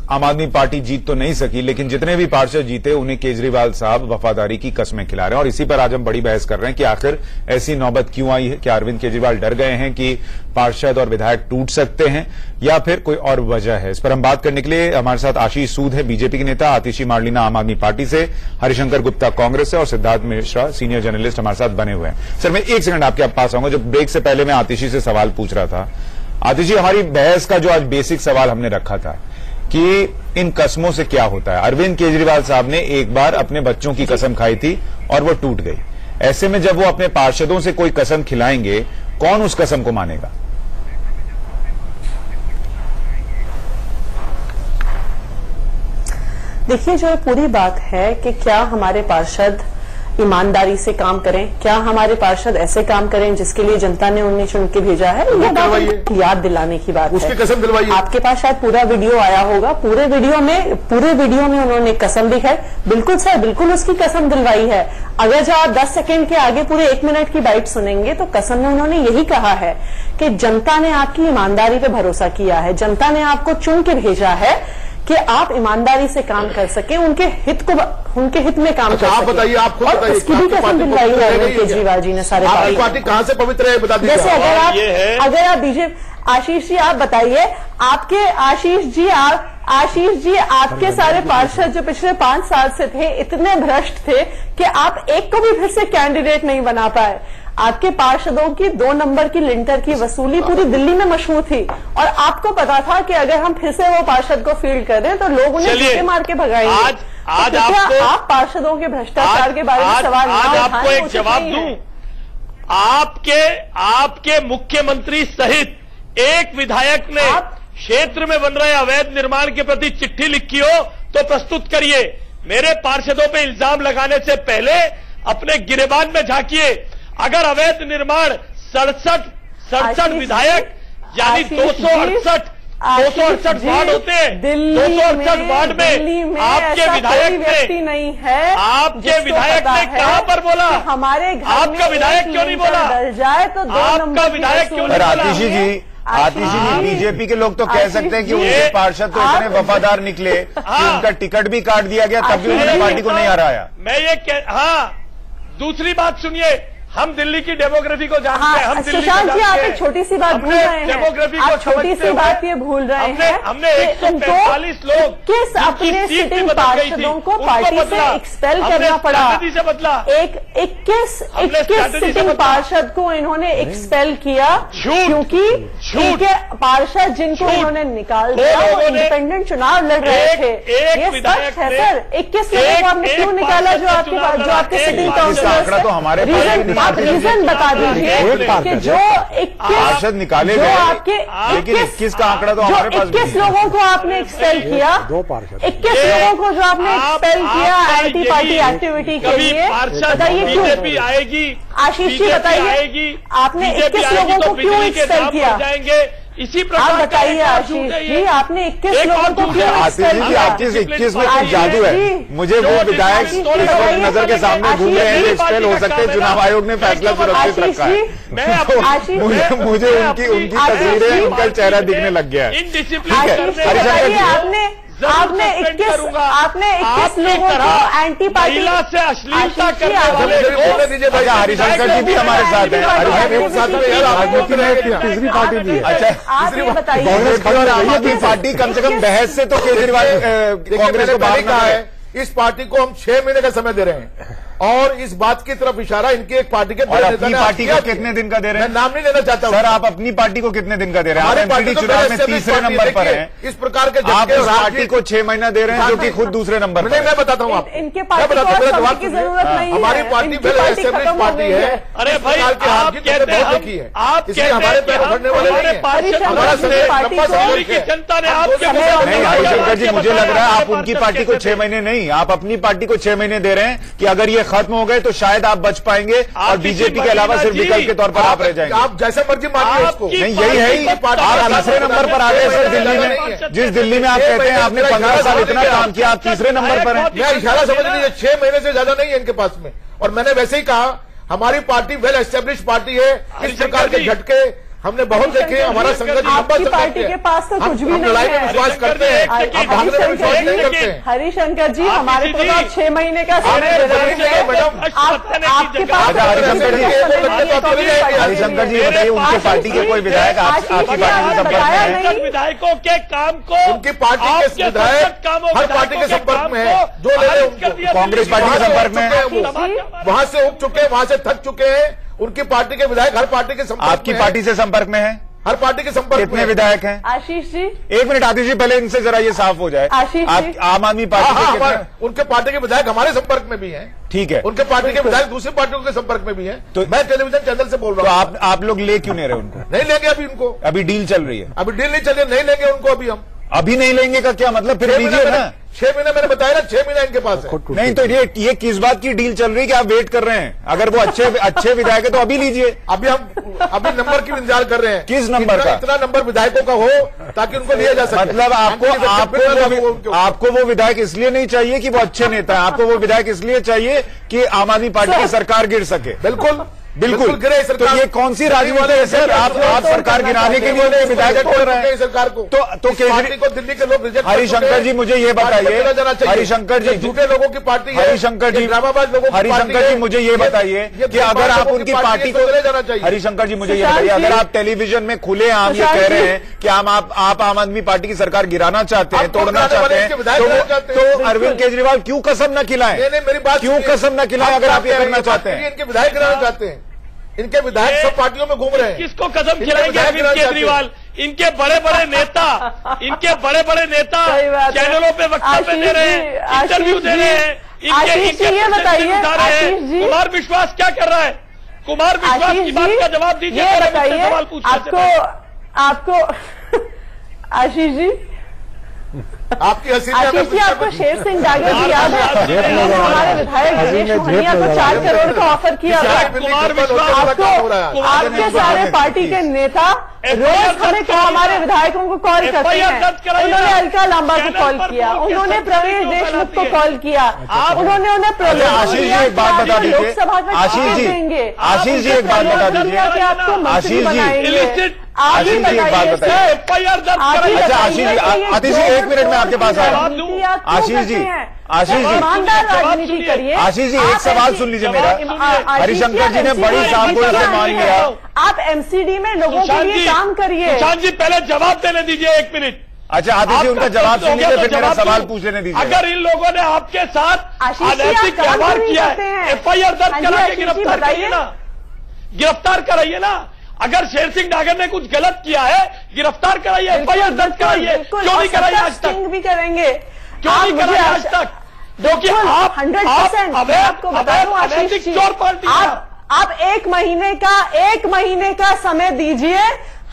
आम आदमी पार्टी जीत तो नहीं सकी, लेकिन जितने भी पार्षद जीते उन्हें केजरीवाल साहब वफादारी की कस्में खिला रहे हैं। और इसी पर आज हम बड़ी बहस कर रहे हैं कि आखिर ऐसी नौबत क्यों आई है। क्या अरविंद केजरीवाल डर गए हैं कि पार्षद और विधायक टूट सकते हैं, या फिर कोई और वजह है? इस पर हम बात करने के लिए हमारे साथ आशीष सूद है, बीजेपी के नेता, आतिशी मार्लिना आम आदमी पार्टी से, हरिशंकर गुप्ता कांग्रेस से और सिद्धार्थ मिश्रा सीनियर जर्नलिस्ट हमारे साथ बने हुए हैं। सर, मैं एक सेकंड आपके पास आऊंगा। जब ब्रेक से पहले मैं आतिशी से सवाल पूछ रहा था, आतिशी, हमारी बहस का जो आज बेसिक सवाल हमने रखा था कि इन कस्मों से क्या होता है। अरविंद केजरीवाल साहब ने एक बार अपने बच्चों की कसम खाई थी और वो टूट गई। ऐसे में जब वो अपने पार्षदों से कोई कसम खिलाएंगे, कौन उस कसम को मानेगा? देखिए, जो पूरी बात है कि क्या हमारे पार्षद ईमानदारी से काम करें, क्या हमारे पार्षद ऐसे काम करें जिसके लिए जनता ने उन्हें चुन के भेजा है, ये बात याद दिलाने की बात उसकी है। कसम दिलवाइए। आपके पास शायद पूरा वीडियो आया होगा, पूरे वीडियो में उन्होंने कसम दी है। बिल्कुल सर, बिल्कुल उसकी कसम दिलवाई है। अगर जो आप 10 सेकंड के आगे पूरे 1 मिनट की बाइट सुनेंगे तो कसम में उन्होंने यही कहा है कि जनता ने आपकी ईमानदारी पे भरोसा किया है, जनता ने आपको चुन के भेजा है कि आप ईमानदारी से काम कर सके, उनके हित में काम कर सके। आप बताइए, आप खुद बताइए, इसकी भी कसम दिलवाई है अरविंद केजरीवाल जी ने सारे पार्टी कहां से पवित्र है, बता दीजिए। जैसे अगर आप बीजेपी, आशीष जी आप बताइए, आपके आशीष जी आपके सारे पार्षद जो पिछले 5 साल से थे इतने भ्रष्ट थे कि आप एक को भी फिर से कैंडिडेट नहीं बना पाए। आपके पार्षदों की 2 नंबर की लिंटर की वसूली पूरी दिल्ली में मशहूर थी और आपको पता था कि अगर हम फिर से वो पार्षद को फील्ड कर दें तो लोग उन्हें धक्के मार के भगाएंगे। आज तो आप पार्षदों के भ्रष्टाचार के बारे में सवाल आज आपको एक जवाब दूं। आपके मुख्यमंत्री सहित एक विधायक ने क्षेत्र में बन रहे अवैध निर्माण के प्रति चिट्ठी लिखी हो तो प्रस्तुत करिए। मेरे पार्षदों पे इल्जाम लगाने से पहले अपने गिरेबान में झांकिए। अगर अवैध निर्माण 67 विधायक यानी 268 वार्ड होते हैं, 268 वार्ड में आपके विधायक नहीं है, आपके विधायक ने कहां पर बोला? हमारे आपका विधायक क्यों नहीं बोला? डर जाए तो 2 आपका विधायक क्यों नहीं बोला? आतिशी जी, बीजेपी के लोग तो कह सकते हैं कि उनके पार्षद तो इतने वफादार निकले कि उनका टिकट भी काट दिया गया, तब भी उन्होंने पार्टी को नहीं हराया। मैं ये दूसरी बात सुनिए, हम दिल्ली की डेमोग्राफी को जानते हैं। हम सुशांत जी, आप एक छोटी सी बात भूल रहे हैं। डेमोग्राफी आप छोटी सी बात ये भूल रहे हैं। हमने 145 लोग किस अपने सिटिंग पार्षदों को पार्टी से एक्सपेल करना पड़ा। 21 सिटिंग पार्षद को इन्होंने एक्सपेल किया क्योंकि इनके पार्षद जिनको इन्होंने निकाल दिया वो इंडिपेंडेंट चुनाव लड़ रहे थे। ये सच है सर। 21 लोगों को आपने क्यों निकाला जो आपके सिटिंग काउंसिलर तो हमारे आप रीजन बता दीजिए कि जो 21 पार्षद निकाले गए, लेकिन 21 का आंकड़ा तो हमारे पास 21 लोगों को आपने एक्सपेल किया, 21 लोगों को जो आपने एक्सपेल किया एंटी पार्टी एक्टिविटी के लिए, बताइए क्यों? आएगी आशीष जी बताइए, आपने 21 लोगों को क्यों एक्सपेल किया? इसी प्रकार आप बताइए आशीष जी, आपने 21 लोगों को क्यों एक्सपेल किया? 21 में कुछ जादू है। मुझे वो विधायक इस वक्त नजर के सामने घूम रहे हैं जो एक्सपेल हो सकते हैं। चुनाव आयोग ने फैसला सुरक्षित रखा है। मुझे उनकी तस्वीरें, उनका चेहरा दिखने लग गया है। आपने 21 लोगों को एंटी पार्टी से अश्लीलता करने वाले हरिशंकर जी भी हमारे साथ हैं। तीसरी पार्टी भी है। अच्छा, कांग्रेस और आम आदमी पार्टी कम से कम बहस से तो केजरीवाल कांग्रेस को बाहर कहा है। इस पार्टी को हम 6 महीने का समय दे रहे हैं और इस बात की तरफ इशारा इनकी एक पार्टी के अपनी पार्टी को कितने दिन का दे रहे हैं? मैं नाम नहीं लेना चाहता हूं सर। आप अपनी पार्टी को कितने दिन का दे रहे हैं? हमारी एमपीडी चुनाव में 3रे नंबर पर है। इस प्रकार के आप इस पार्टी को 6 महीना दे रहे हैं जो कि खुद दूसरे नंबर पर। मैं बताता हूँ आपको, इनके पार्टी की जरूरत नहीं है। हमारी पार्टी वेल एस्टेब्लिश्ड पार्टी है। अरे भाई, आप कहते हैं देखी है, इसलिए हमारे पैर उखड़ने वाले नहीं है। हमारा जनता ने आपके नहीं हरिशंकर जी, मुझे लग रहा है आप उनकी पार्टी को 6 महीने नहीं, आप अपनी पार्टी को 6 महीने दे रहे हैं कि अगर ये खत्म हो गए तो शायद आप बच पाएंगे और बीजेपी के अलावा सिर्फ विकल्प के तौर पर आप रह जाएंगे। आप जैसे मर्जी मानिए उसको। नहीं, यही है ही। आप तीसरे नंबर पर आ गए सर दिल्ली में। जिस दिल्ली में आप कहते हैं आपने 15 साल इतना काम किया, आप 3रे नंबर पर हैं। मैं इशारा समझ लीजिए 6 महीने से ज्यादा नहीं है इनके पास में। और मैंने वैसे ही कहा, हमारी पार्टी वेल एस्टेब्लिश्ड पार्टी है। इस प्रकार के झटके हमने बहुत देखे, हमारा संगठन आपकी पार्टी के पास तो कुछ भी नहीं लड़ाई में है। विश्वास करते हैं, हम भागने में विश्वास नहीं करते हैं। हरिशंकर जी, हमारे को तो 6 महीने का समय दे रहे हैं। आपके पास हरिशंकर जी बताइए, उनकी पार्टी के कोई विधायक आपकी पार्टी के संपर्क में है? विधायकों के काम को उनकी पार्टी के विधायक हर पार्टी के संपर्क में है, जो ले रहे कांग्रेस पार्टी के संपर्क में है, वहां से उठ चुके हैं, वहां से थक चुके हैं। उनकी पार्टी के विधायक हर पार्टी के संपर्क आपकी में पार्टी से संपर्क में है? हर पार्टी के संपर्क कितने में विधायक हैं? आशीष जी, 1 मिनट आतिश जी, पहले इनसे जरा ये साफ हो जाए। आशीष जी, आम आदमी पार्टी के कितने? उनके पार्टी के विधायक हमारे संपर्क में भी हैं। ठीक है, उनके पार्टी के विधायक दूसरी पार्टियों के संपर्क में भी हैं। तो मैं टेलीविजन चैनल से बोल तो रहा हूँ। आप लोग ले क्यों नहीं रहे उनको? नहीं लेंगे अभी उनको, अभी डील चल रही है। अभी डील नहीं चलिए, नहीं लेंगे उनको अभी हम। अभी नहीं लेंगे का क्या मतलब? फिर लीजिए ना। 6 महीने मैंने बताया ना, 6 महीने इनके पास है। नहीं तो ये किस बात की डील चल रही है कि आप वेट कर रहे हैं? अगर वो अच्छे विधायक है तो अभी लीजिए। अभी नंबर की इंतजार कर रहे हैं। किस नंबर का? इतना नंबर विधायकों का हो ताकि उनको लिया जा सके। मतलब आपको वो विधायक इसलिए नहीं चाहिए कि वो अच्छे नेता है, आपको वो विधायक इसलिए चाहिए कि आम आदमी पार्टी की सरकार गिर सके। बिल्कुल गिरे सरकार। तो ये कौन सी राजनीति है सर? आप सरकार गिराने के लिए विधायक बोल रहे हैं सरकार को। तो केजरीवाल को दिल्ली के लोग रिजेक्ट। हरिशंकर जी मुझे ये बताइए, हरिशंकर जी झूठे लोगों की पार्टी है, हरिशंकर जी ड्रामाबाज लोगों की हरिशंकर जी मुझे ये बताइए कि अगर आप उनकी पार्टी को ले जाना चाहिए। हरिशंकर जी मुझे ये बताइए, अगर आप टेलीविजन में खुले आम ये कह रहे हैं कि आप आम आदमी पार्टी की सरकार गिराना चाहते हैं, तोड़ना चाहते हैं, तो अरविंद केजरीवाल क्यों कसम न खिलाएं? मेरी बात क्यों कसम न खिलाएं अगर आप ये करना चाहते हैं? इनके विधायक गिराना चाहते हैं। इनके विधायक सब पार्टियों में घूम रहे हैं। किसको कदम खिलाएंगे अरविंद केजरीवाल? इनके बड़े बड़े नेता चैनलों पे वक्तव्य दे रहे हैं, इंटरव्यू दे रहे हैं। ये बताइए, कुमार विश्वास क्या कर रहा है? कुमार विश्वास की बात का जवाब दीजिए। ये बताइए आपको आशीष जी, आपकी हंसी आशीष जी, आपको शेर सिंह डागर जी याद है? हमारे विधायक दिनेश मोहनिया को 4 करोड़ का ऑफर किया था। आपके सारे पार्टी के नेता रोज हमारे विधायकों को कॉल करते हैं। उन्होंने अलका लांबा को कॉल किया, उन्होंने प्रवेश देशमुख को कॉल किया, उन्होंने उन्हें आशीष जी एक बात बता दीजिए, आशीष जी एक बात बता दीजिए, आशीष जी एक बात बताइए। अच्छा आशीष जी 1 मिनट में आपके पास आया। आशीष जी ईमानदार राजनीति करिए। आशीष जी एक सवाल सुन लीजिए मेरा। हरिशंकर जी ने बड़ी सावधानी से मान लिया। आप एमसीडी में लोगों के लिए काम करिए। सुशांत जी पहले जवाब देने दीजिए 1 मिनट। अच्छा आतिश जी उनका जवाब सुन लीजिए, फिर मेरा सवाल पूछ लेने दीजिए। अगर इन लोगों ने आपके साथ अनैतिक व्यवहार किया है, FIR दर्ज करा के गिरफ्तार कराइए ना, गिरफ्तार कराइए ना। अगर शेर सिंह डागर ने कुछ गलत किया है, गिरफ्तार कराइए, FIR दर्ज कराइए। क्यों नहीं कराइए आज तक? भी करेंगे, क्यों नहीं कराइए आज तक? क्योंकि आप 100% आपको बता दूं आशीष जी, आप 1 महीने का समय दीजिए।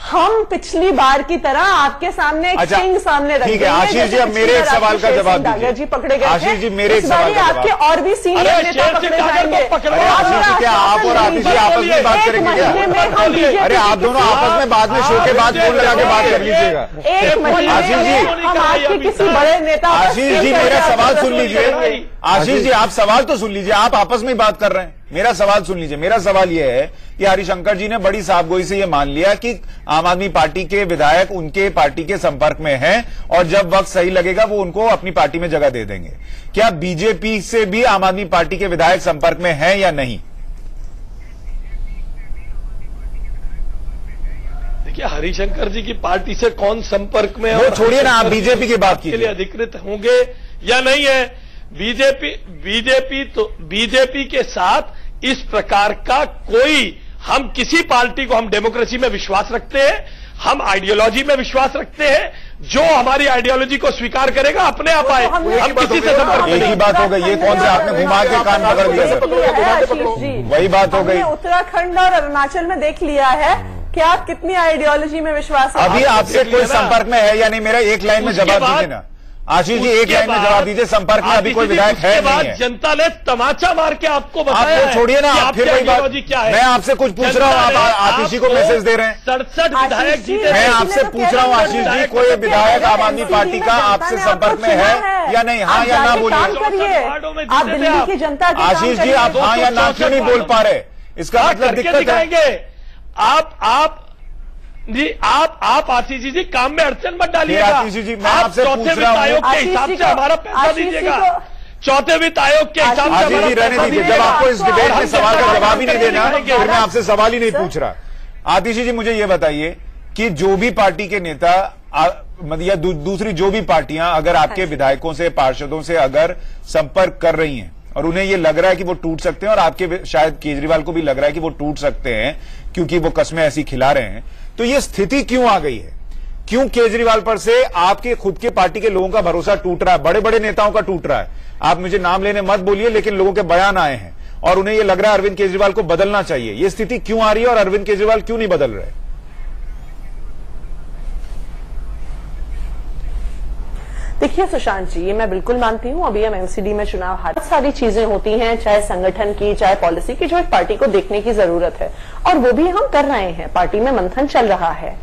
हम पिछली बार की तरह आपके सामने एक सिंह सामने रखेंगे। ठीक है आशीष जी, अब मेरे एक सवाल का जवाब दीजिए। जी पकड़े गए आशीष जी मेरे एक सवाल का जवाब। आपके और भी सीनियर नेता पकड़े जाएंगे। आशीष जी क्या आप और आतिश जी आपस में बात करेंगे क्या? अरे आप दोनों आपस में बाद में शो के बाद फोन लगा के बात कर लीजिएगा। 1 महीने हम आपके किसी बड़े नेता। आशीष जी मेरा सवाल सुन लीजिए। आशीष जी आप सवाल तो सुन लीजिए, आप आपस में बात कर रहे हैं। मेरा सवाल सुन लीजिए। मेरा सवाल यह है कि हरिशंकर जी ने बड़ी साफगोई से यह मान लिया कि आम आदमी पार्टी के विधायक उनके पार्टी के संपर्क में हैं और जब वक्त सही लगेगा वो उनको अपनी पार्टी में जगह दे देंगे। क्या बीजेपी से भी आम आदमी पार्टी के विधायक संपर्क में हैं या नहीं? देखिए हरिशंकर जी की पार्टी से कौन संपर्क में है, वो छोड़िए ना, आप बीजेपी की बात कीजिए। के लिए अधिकृत होंगे या नहीं है? बीजेपी के साथ इस प्रकार का कोई, हम किसी पार्टी को, हम डेमोक्रेसी में विश्वास रखते हैं, हम आइडियोलॉजी में विश्वास रखते हैं। जो हमारी आइडियोलॉजी को स्वीकार करेगा अपने आप आए, हम किसी से संपर्क में। एक ही बात हो गई, ये कौन से आपने घुमा के कान पकड़ लिया सर? वही बात हो गई। उत्तराखंड और अरुणाचल में देख लिया है कि आप कितनी आइडियोलॉजी में विश्वास है। अभी आपसे कोई संपर्क में है या नहीं? मेरा एक लाइन में जवाब दीजिए ना आशीष जी, एक लाइन में जवाब दीजिए। संपर्क में अभी कोई विधायक है नहीं है? जनता ने तमाचा मार के आपको बताया। आपको छोड़िए ना, आप फिर वही बात। मैं आपसे कुछ पूछ रहा हूँ, आप आतिश जी को मैसेज दे रहे हैं। 67 विधायक जीते। मैं आपसे पूछ रहा हूँ आशीष जी, कोई विधायक आम आदमी पार्टी का आपसे संपर्क में है या नहीं? हाँ या ना बोलिए। आप दिल्ली की जनता के आशीष जी आप हाँ या ना क्यों नहीं बोल पा रहे? इसका मतलब दिक्कत है। आप जी आप आशीष जी काम में अड़चन मत डालिएगा। आशीष जी मैं आपसे पूछ चौथे रहा वित्त आयोग हूं, के हिसाब से हमारा पैसा दीजिएगा। चौथे वित्त आयोग के हिसाब से आशीष हमारा जी रहने पैसा दीजिए, जब दीजिएगा। आपको इस डिबेट में सवाल का जवाब ही नहीं देना करेंगे। फिर मैं आपसे सवाल ही नहीं पूछ रहा। आतिशी जी मुझे ये बताइए कि जो भी पार्टी के नेता या दूसरी जो भी पार्टियां अगर आपके विधायकों से पार्षदों से अगर संपर्क कर रही हैं और उन्हें ये लग रहा है कि वो टूट सकते हैं और आपके शायद केजरीवाल को भी लग रहा है कि वो टूट सकते हैं क्योंकि वो कस्में ऐसी खिला रहे हैं, तो ये स्थिति क्यों आ गई है? क्यों केजरीवाल पर से आपके खुद के पार्टी के लोगों का भरोसा टूट रहा है, बड़े बड़े नेताओं का टूट रहा है? आप मुझे नाम लेने मत बोलिए, लेकिन लोगों के बयान आए हैं और उन्हें यह लग रहा है अरविंद केजरीवाल को बदलना चाहिए। यह स्थिति क्यों आ रही है और अरविंद केजरीवाल क्यों नहीं बदल रहे? देखिए सुशांत जी, ये मैं बिल्कुल मानती हूँ, अभी हम एमसीडी में चुनाव हार, बहुत सारी चीजें होती हैं, चाहे संगठन की चाहे पॉलिसी की, जो एक पार्टी को देखने की जरूरत है और वो भी हम कर रहे हैं। पार्टी में मंथन चल रहा है,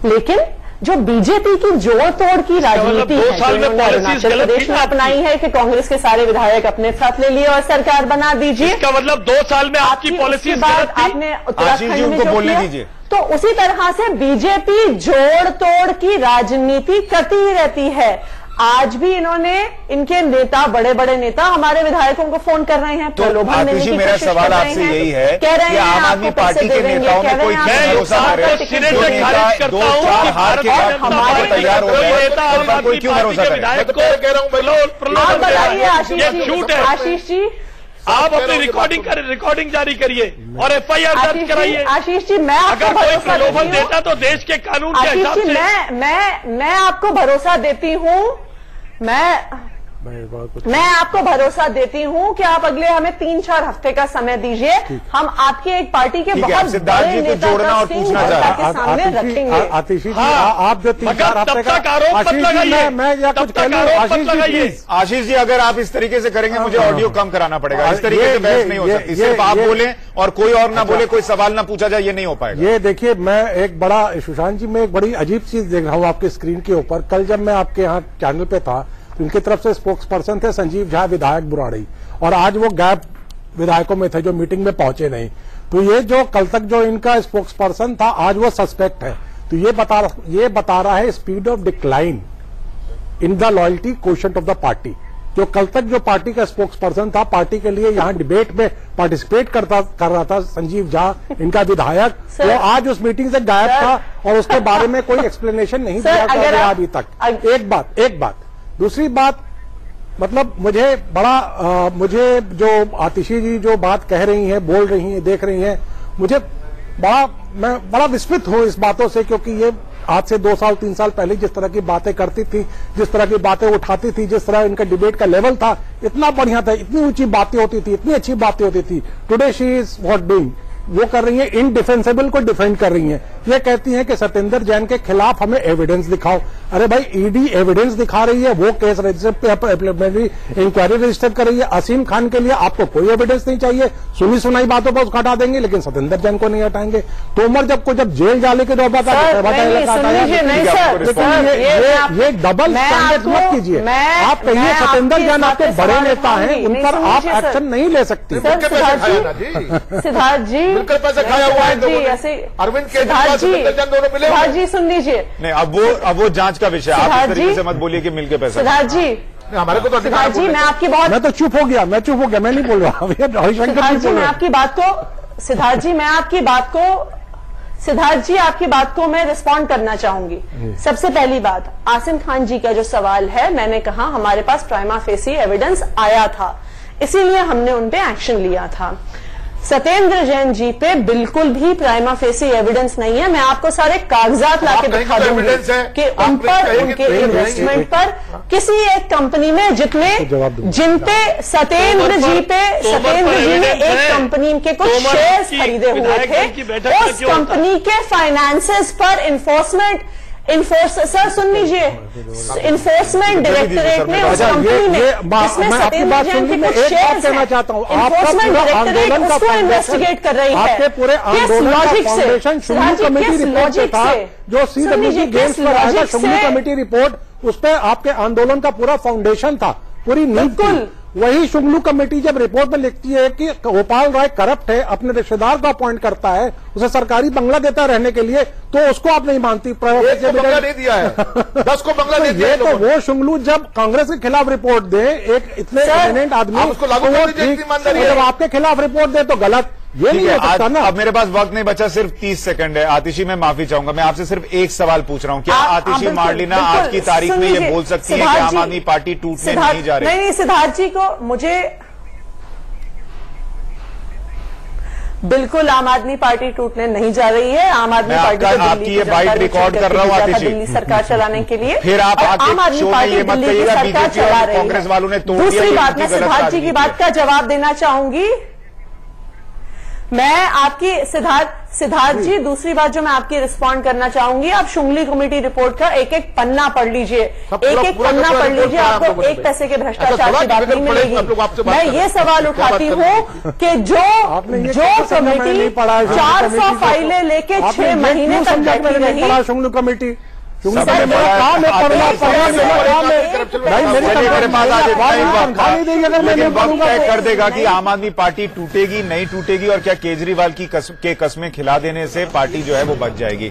लेकिन जो बीजेपी की जोड़ तोड़ की राजनीति है जो उन्होंने अरुणाचल प्रदेश में अपनाई है कि कांग्रेस के सारे विधायक अपने साथ ले लिए और सरकार बना दीजिए, इसका मतलब 2 साल में आपकी पॉलिसी बाद आपने उत्तराखंड में जो बोलने किया, दीजिए। तो उसी तरह से बीजेपी जोड़ तोड़ की राजनीति करती ही रहती है। आज भी इन्होंने, इनके नेता, बड़े बड़े नेता हमारे विधायकों को फोन कर रहे हैं, प्रलोभन देने की मेरा कोशिश सवाल कर रहे आपसे हैं, यही है कह रहे कि हैं आम आदमी पार्टी के नेताओं में कोई भरोसा न रहे, दो चार हार के बाद हमारे तैयार हो गए, कोई क्यों भरोसा करे? मैं तो कह रहा हूं आप बताइए आशीष जी, आप अपनी रिकॉर्डिंग जारी करिए और एफआईआर दर्ज कराइए। आशीष जी, मैं अगर कोई प्रलोभन देता तो देश के कानून के हिसाब से मैं आपको भरोसा देती हूँ, मैं आपको भरोसा देती हूँ कि आप अगले हमें 3-4 हफ्ते का समय दीजिए, हम आपकी एक पार्टी के बहुत बड़े नेता का सामने रखेंगे। आतिशी जी, आप जो 3-4 हफ्ते का मैं या कुछ कह लूं, आशीष जी अगर आप इस तरीके से करेंगे मुझे ऑडियो कम कराना पड़ेगा। इस तरीके से बहस नहीं हो सकती, सिर्फ आप बोले और कोई और ना बोले, कोई सवाल ना पूछा जाए, ये नहीं हो पाएगा। ये देखिए, मैं एक बड़ा, सुशांत जी, मैं एक बड़ी अजीब चीज देख रहा हूँ आपके स्क्रीन के ऊपर। कल जब मैं आपके यहाँ चैनल पे था, उनकी तरफ से स्पोक्स पर्सन थे संजीव झा, विधायक बुराड़ी, और आज वो गैप विधायकों में थे जो मीटिंग में पहुंचे नहीं। तो ये जो कल तक जो इनका स्पोक्स पर्सन था, आज वो सस्पेक्ट है। तो ये बता रहा है speed of decline in the loyalty quotient of the party. जो कल तक जो पार्टी का स्पोक्स पर्सन था, पार्टी के लिए यहाँ डिबेट में पार्टिसिपेट कर रहा था, संजीव झा, इनका विधायक, वो आज उस मीटिंग से गायब था और उसके बारे में कोई एक्सप्लेनेशन नहीं दिया गया अभी तक। एक बात। दूसरी बात, मतलब मुझे जो आतिशी जी जो बात कह रही हैं, बोल रही हैं, देख रही हैं, मैं बड़ा विस्मित हूं इस बातों से, क्योंकि ये आज से 2 साल 3 साल पहले जिस तरह की बातें करती थी, जिस तरह की बातें उठाती थी, जिस तरह इनका डिबेट का लेवल था, इतना बढ़िया था, इतनी ऊंची बातें होती थी, इतनी अच्छी बातें होती थी। Today she is what doing, वो कर रही है इनडिफेंसिबल को डिफेंड कर रही है। ये कहती है कि सत्येंद्र जैन के खिलाफ हमें एविडेंस दिखाओ। अरे भाई, ईडी एविडेंस दिखा रही है, वो केस रजिस्टर इंक्वायरी रजिस्टर कर रही है। असीम खान के लिए आपको कोई एविडेंस नहीं चाहिए, सुनी सुनाई बातों पर उसको हटा देंगे, लेकिन सत्येंद्र जैन को नहीं हटाएंगे। तोमर जब जेल जाने के दौरान ये डबल स्टैंडर्ड मत कीजिए। आप कहिए सत्येंद्र जैन आपके बड़े नेता हैं, उन पर आप एक्शन नहीं ले सकते। सिद्धार्थ जी, मिलकर पैसा खाया हुआ है ऐसे अरविंद केजरीवाल दोनों मिले। सिद्धार्थ जी सुन लीजिए, नहीं, अब वो जांच का विषय, आप इस तरीके से मत बोलिए कि मिलकर पैसा। सिद्धार्थ जी, हमारे को तो सिद्धार्थ जी, मैं आपकी बहुत, मैं तो चुप हो गया, मैं नहीं बोल रहा। सिद्धार्थ जी, मैं आपकी बात को, सिद्धार्थ जी आपकी बात को मैं रिस्पॉन्ड करना चाहूंगी। सबसे पहली बात, आसिम खान जी का जो सवाल है, मैंने कहा हमारे पास प्राइमा फेसी एविडेंस आया था, इसीलिए हमने उन पे एक्शन लिया था। सत्येंद्र जैन जी पे बिल्कुल भी प्राइमा फेसी एविडेंस नहीं है। मैं आपको सारे कागजात लाके दिखा दूंगी कि उन पर, उनके इन्वेस्टमेंट पर, किसी एक कंपनी में जिनपे सत्येंद्र जी ने एक कंपनी के कुछ शेयर्स खरीदे हुए थे, उस कंपनी के फाइनेंसेस पर सर सुन लीजिए, इन्फोर्समेंट डायरेक्टोरेट ने उस कंपनी में, जिसमें सत्येंद्र जैन के कुछ शेयर्स हैं, इन्फोर्समेंट डायरेक्टोरेट उसको इन्वेस्टिगेट कर रही है। आपके पूरे आंदोलन का फाउंडेशन शुंगली कमेटी रिपोर्ट पे था, जो CWG गेम्स पर आया था, शुंगली कमेटी रिपोर्ट, उस पर आपके आंदोलन का पूरा फाउंडेशन था, पूरी नींव थी। वही शुंगलू कमेटी जब रिपोर्ट में लिखती है कि गोपाल राय करप्ट है, अपने रिश्तेदार को अपॉइंट करता है, उसे सरकारी बंगला देता है रहने के लिए, तो उसको आप नहीं मानती। एक को बंगला नहीं दिया है, 10 को बंगला नहीं दिया है। तो वो शुंगलू जब कांग्रेस के खिलाफ रिपोर्ट दे, एक इतने एमिनेंट आदमी, उसको लागू कर दीजिए, ईमानदारी है। जब आपके खिलाफ रिपोर्ट दे तो गलत, ये नहीं हो सकता ना। अब मेरे पास वक्त नहीं बचा, सिर्फ 30 सेकंड है। आतिशी, मैं माफी चाहूंगा, मैं आपसे सिर्फ एक सवाल पूछ रहा हूं, क्या आतिशी मार्लिना आज की तारीख में ये बोल सकती है कि आम आदमी पार्टी टूटने नहीं जा रही? नहीं, सिद्धार्थ जी को मुझे बिल्कुल आम आदमी पार्टी टूटने नहीं जा रही है। आम आदमी पार्टी आपकी ये बाइट रिकॉर्ड कर रहा हूं आतिशी, दिल्ली सरकार चलाने के लिए। फिर आप आम आदमी पार्टी ये मत कहिएगा बीजेपी और कांग्रेस वालों ने तोड़ दिया। दूसरी बात, मैं सिद्धार्थ जी की बात का जवाब देना चाहूंगी। मैं आपकी सिद्धार्थ जी, दूसरी बात जो मैं आपकी रिस्पॉन्ड करना चाहूंगी, आप शुंगली कमेटी रिपोर्ट का एक एक पन्ना पढ़ लीजिए, एक पन्ना पढ़ लीजिए, आपको एक पैसे के भ्रष्टाचार की बात नहीं मिलेगी। मैं ये सवाल उठाती हूँ कि जो कमेटी 400 फाइलें लेके 6 महीने तक बैठी रही, शुंगलू कमेटी मेरे पास वक्त तय कर देगा कि आम आदमी पार्टी टूटेगी नहीं टूटेगी, और क्या केजरीवाल की कस्में खिला देने से पार्टी जो है वो बच जाएगी।